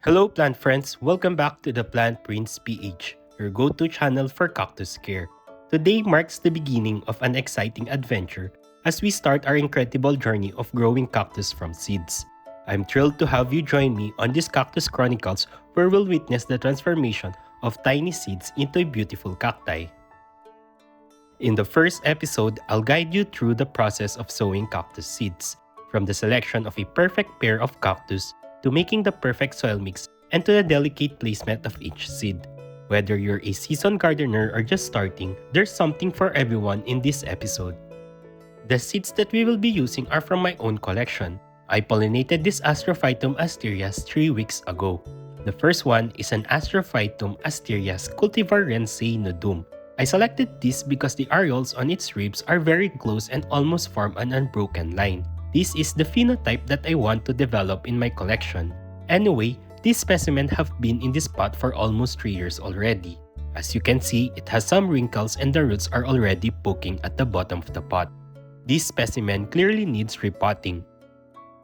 Hello plant friends, welcome back to the Plant Prince PH, your go-to channel for cactus care. Today marks the beginning of an exciting adventure as we start our incredible journey of growing cactus from seeds. I'm thrilled to have you join me on this Cactus Chronicles where we'll witness the transformation of tiny seeds into a beautiful cacti. In the first episode, I'll guide you through the process of sowing cactus seeds, from the selection of a perfect pair of cactus to making the perfect soil mix and to the delicate placement of each seed. Whether you're a seasoned gardener or just starting, there's something for everyone in this episode. The seeds that we will be using are from my own collection. I pollinated this Astrophytum asterias 3 weeks ago. The first one is an Astrophytum asterias cultivar Rensei nudum. I selected this because the areoles on its ribs are very close and almost form an unbroken line. This is the phenotype that I want to develop in my collection. Anyway, these specimens have been in this pot for almost 3 years already. As you can see, it has some wrinkles and the roots are already poking at the bottom of the pot. This specimen clearly needs repotting.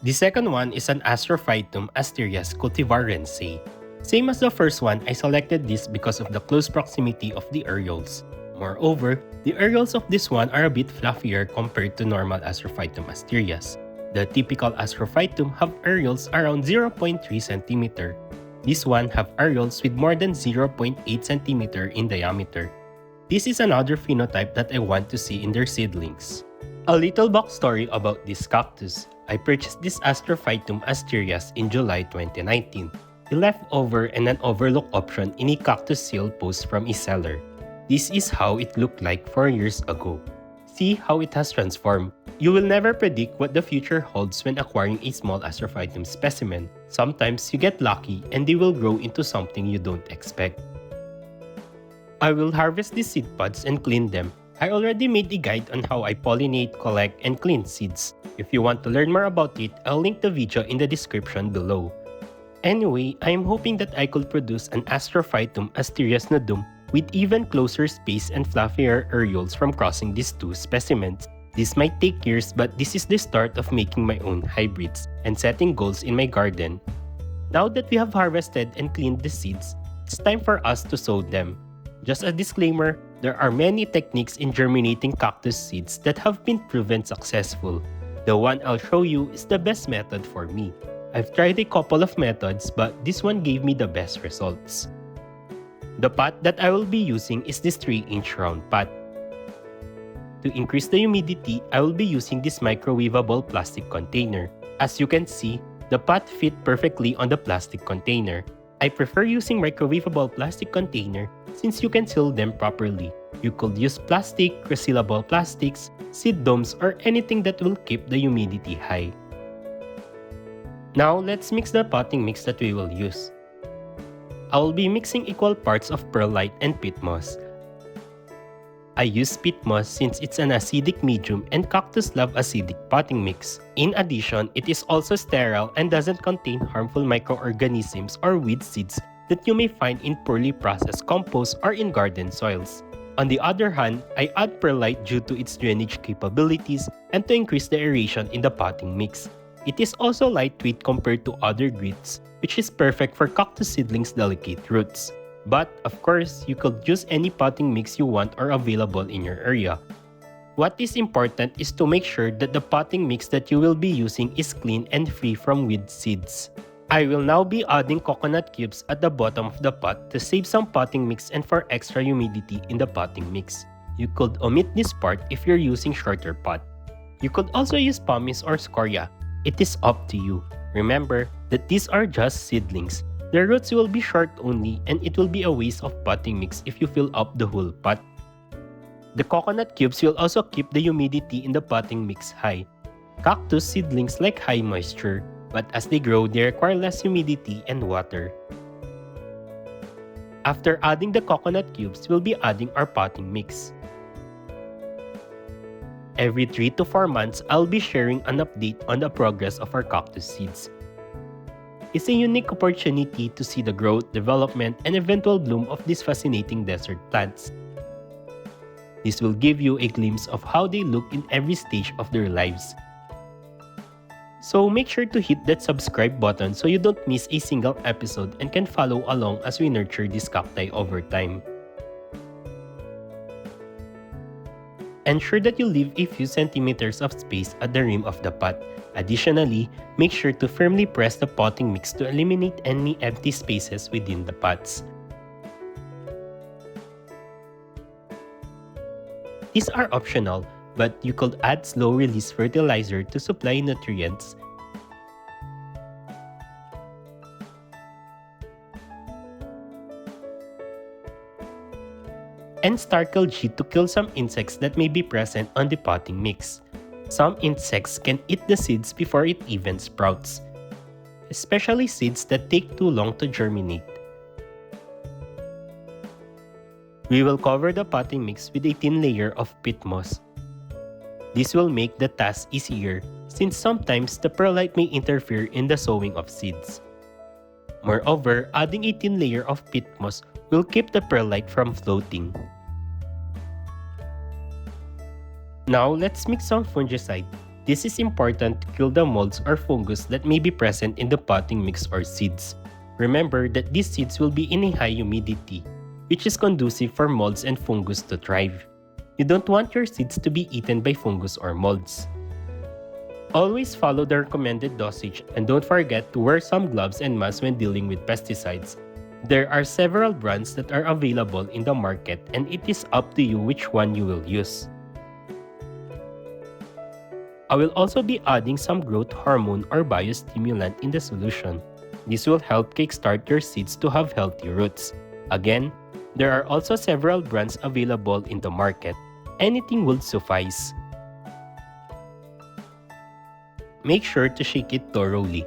The second one is an Astrophytum asterias cultivar Rensei. Same as the first one, I selected this because of the close proximity of the areoles. Moreover, the areoles of this one are a bit fluffier compared to normal Astrophytum asterias. The typical Astrophytum have areoles around 0.3 cm. This one have areoles with more than 0.8 cm in diameter. This is another phenotype that I want to see in their seedlings. A little backstory about this cactus. I purchased this Astrophytum asterias in July 2019. A leftover and an overlooked option in a cactus sale post from a seller. This is how it looked like 4 years ago. See how it has transformed. You will never predict what the future holds when acquiring a small Astrophytum specimen. Sometimes you get lucky and they will grow into something you don't expect. I will harvest these seed pods and clean them. I already made a guide on how I pollinate, collect, and clean seeds. If you want to learn more about it, I'll link the video in the description below. Anyway, I am hoping that I could produce an Astrophytum asterias nudum with even closer space and fluffier areoles from crossing these two specimens. This might take years, but this is the start of making my own hybrids and setting goals in my garden. Now that we have harvested and cleaned the seeds, it's time for us to sow them. Just a disclaimer, there are many techniques in germinating cactus seeds that have been proven successful. The one I'll show you is the best method for me. I've tried a couple of methods, but this one gave me the best results. The pot that I will be using is this 3-inch round pot. To increase the humidity, I will be using this microwavable plastic container. As you can see, the pot fit perfectly on the plastic container. I prefer using microwavable plastic container since you can seal them properly. You could use plastic, resealable plastics, seed domes, or anything that will keep the humidity high. Now, let's mix the potting mix that we will use. I will be mixing equal parts of perlite and peat moss. I use peat moss since it's an acidic medium and cactus love acidic potting mix. In addition, it is also sterile and doesn't contain harmful microorganisms or weed seeds that you may find in poorly processed compost or in garden soils. On the other hand, I add perlite due to its drainage capabilities and to increase the aeration in the potting mix. It is also lightweight compared to other grits, which is perfect for cactus seedlings' delicate roots. But, of course, you could use any potting mix you want or available in your area. What is important is to make sure that the potting mix that you will be using is clean and free from weed seeds. I will now be adding coconut cubes at the bottom of the pot to save some potting mix and for extra humidity in the potting mix. You could omit this part if you're using shorter pot. You could also use pumice or scoria. It is up to you. Remember that these are just seedlings. Their roots will be short only and it will be a waste of potting mix if you fill up the whole pot. The coconut cubes will also keep the humidity in the potting mix high. Cactus seedlings like high moisture, but as they grow, they require less humidity and water. After adding the coconut cubes, we'll be adding our potting mix. Every 3 to 4 months, I'll be sharing an update on the progress of our cactus seeds. It's a unique opportunity to see the growth, development, and eventual bloom of these fascinating desert plants. This will give you a glimpse of how they look in every stage of their lives. So make sure to hit that subscribe button so you don't miss a single episode and can follow along as we nurture this cacti over time. Ensure that you leave a few centimeters of space at the rim of the pot. Additionally, make sure to firmly press the potting mix to eliminate any empty spaces within the pots. These are optional, but you could add slow-release fertilizer to supply nutrients. And Starkle G to kill some insects that may be present on the potting mix. Some insects can eat the seeds before it even sprouts, especially seeds that take too long to germinate. We will cover the potting mix with a thin layer of peat moss. This will make the task easier since sometimes the perlite may interfere in the sowing of seeds. Moreover, adding a thin layer of peat moss will keep the perlite from floating. Now, let's mix some fungicide. This is important to kill the molds or fungus that may be present in the potting mix or seeds. Remember that these seeds will be in a high humidity, which is conducive for molds and fungus to thrive. You don't want your seeds to be eaten by fungus or molds. Always follow the recommended dosage and don't forget to wear some gloves and masks when dealing with pesticides. There are several brands that are available in the market and it is up to you which one you will use. I will also be adding some growth hormone or biostimulant in the solution. This will help kickstart your seeds to have healthy roots. Again, there are also several brands available in the market. Anything will suffice. Make sure to shake it thoroughly.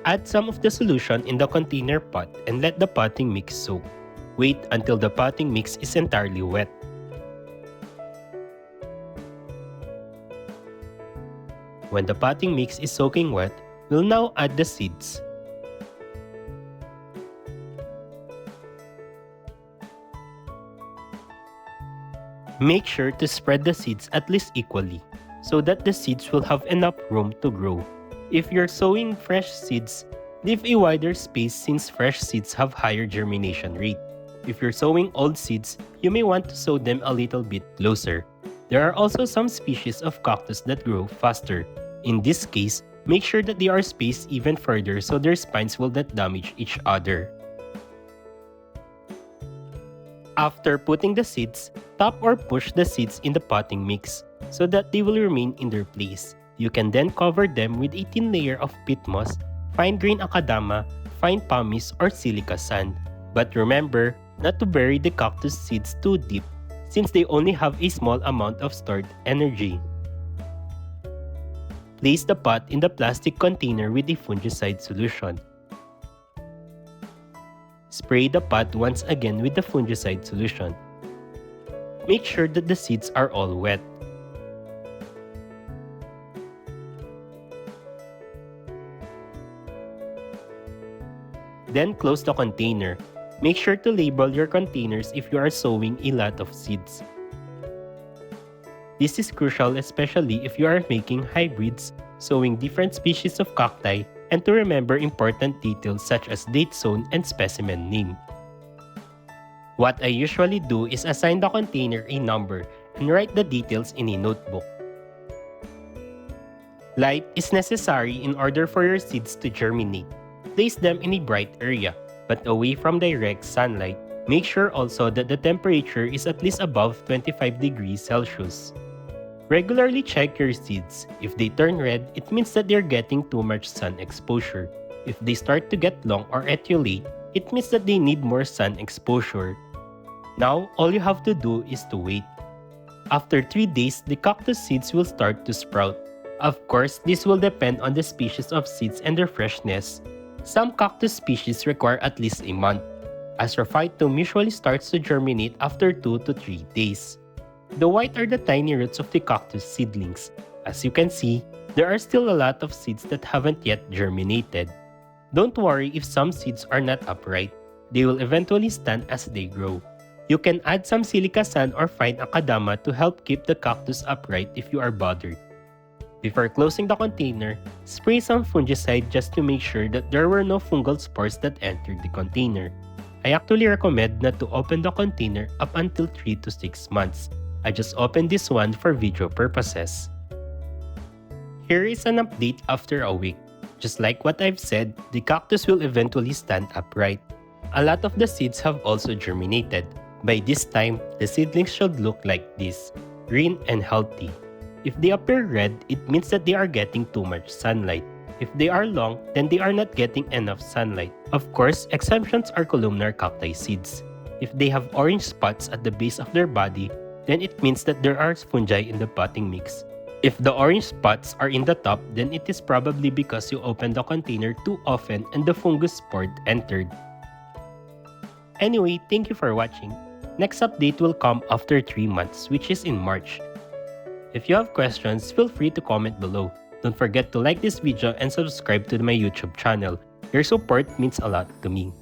Add some of the solution in the container pot and let the potting mix soak. Wait until the potting mix is entirely wet. When the potting mix is soaking wet, we'll now add the seeds. Make sure to spread the seeds at least equally, so that the seeds will have enough room to grow. If you're sowing fresh seeds, leave a wider space since fresh seeds have higher germination rate. If you're sowing old seeds, you may want to sow them a little bit closer. There are also some species of cactus that grow faster. In this case, make sure that they are spaced even further so their spines will not damage each other. After putting the seeds, tap or push the seeds in the potting mix so that they will remain in their place. You can then cover them with a thin layer of peat moss, fine-grained akadama, fine pumice, or silica sand. But remember not to bury the cactus seeds too deep since they only have a small amount of stored energy. Place the pot in the plastic container with a fungicide solution. Spray the pot once again with the fungicide solution. Make sure that the seeds are all wet. Then close the container. Make sure to label your containers if you are sowing a lot of seeds. This is crucial especially if you are making hybrids, sowing different species of cacti, and to remember important details such as date sown and specimen name. What I usually do is assign the container a number and write the details in a notebook. Light is necessary in order for your seeds to germinate. Place them in a bright area, but away from direct sunlight. Make sure also that the temperature is at least above 25 degrees Celsius. Regularly check your seeds. If they turn red, it means that they're getting too much sun exposure. If they start to get long or etiolate, it means that they need more sun exposure. Now, all you have to do is to wait. After 3 days, the cactus seeds will start to sprout. Of course, this will depend on the species of seeds and their freshness. Some cactus species require at least a month. Astrophytum usually starts to germinate after 2 to 3 days. The white are the tiny roots of the cactus seedlings. As you can see, there are still a lot of seeds that haven't yet germinated. Don't worry if some seeds are not upright. They will eventually stand as they grow. You can add some silica sand or fine akadama to help keep the cactus upright if you are bothered. Before closing the container, spray some fungicide just to make sure that there were no fungal spores that entered the container. I actually recommend not to open the container up until 3 to 6 months. I just opened this one for video purposes. Here is an update after a week. Just like what I've said, the cactus will eventually stand upright. A lot of the seeds have also germinated. By this time, the seedlings should look like this, green and healthy. If they appear red, it means that they are getting too much sunlight. If they are long, then they are not getting enough sunlight. Of course, exceptions are columnar cacti seeds. If they have orange spots at the base of their body, then it means that there are fungi in the potting mix. If the orange spots are in the top, then it is probably because you opened the container too often and the fungus spore entered. Anyway, thank you for watching. Next update will come after 3 months, which is in March. If you have questions, feel free to comment below. Don't forget to like this video and subscribe to my YouTube channel. Your support means a lot to me.